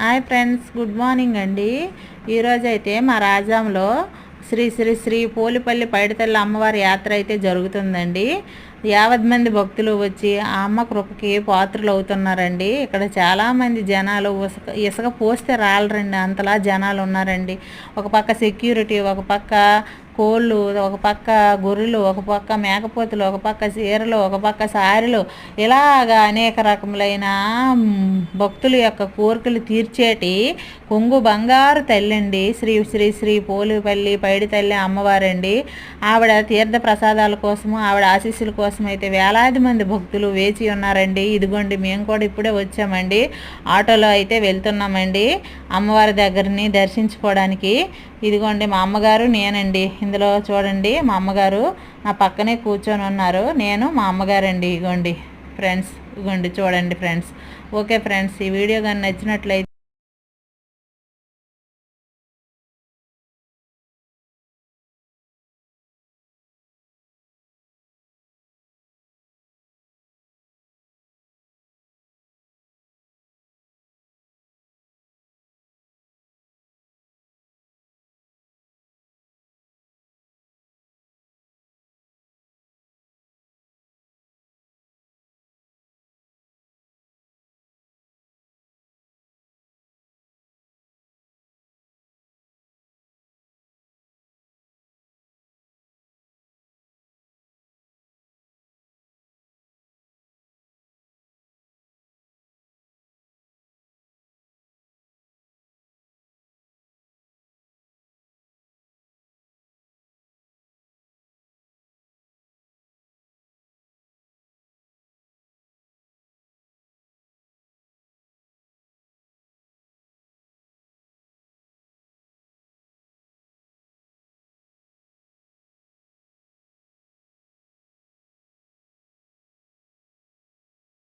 Hi friends, good morning అండి. ఈరోజు అయితే మా రాజాంలో శ్రీ శ్రీ శ్రీ పోలిపల్లి పైడితల్లి అమ్మవారి యాత్ర అయితే జరుగుతుందండి. 50 మంది భక్తులు వచ్చి ఆ అమ్మ కృపకి పాత్రలు అవుతున్నారండి. ఇక్కడ చాలామంది జనాలు ఇసుక పోస్తే రాలరండి, అంతలా జనాలు ఉన్నారండి. ఒక పక్క సెక్యూరిటీ, ఒక పక్క కోళ్ళు, ఒక పక్క గొర్రెలు, ఒక పక్క మేకపోతులు, ఒక పక్క చీరలు, ఒక పక్క సారెలు, ఇలాగా అనేక రకములైన భక్తుల యొక్క కోరికలు తీర్చేటి కొంగు బంగారు తల్లి అండి శ్రీ శ్రీ శ్రీ పోలిపల్లి పైడితల్లి అమ్మవారండి. ఆవిడ తీర్థ ప్రసాదాల కోసము, ఆవిడ ఆశీస్సుల కోసం అయితే వేలాది మంది భక్తులు వేచి ఉన్నారండి. ఇదిగోండి, మేము కూడా ఇప్పుడే వచ్చామండి. ఆటోలో అయితే వెళ్తున్నామండి అమ్మవారి దగ్గరని దర్శించుకోవడానికి. ఇదిగోండి మా అమ్మగారు, నేనండి. ఇందులో చూడండి, మా అమ్మగారు నా పక్కనే కూర్చొని ఉన్నారు. నేను మా అమ్మగారండి. ఇగోండి ఫ్రెండ్స్, ఇగోండి చూడండి ఫ్రెండ్స్. ఓకే ఫ్రెండ్స్, ఈ వీడియో కానీ నచ్చినట్లయితే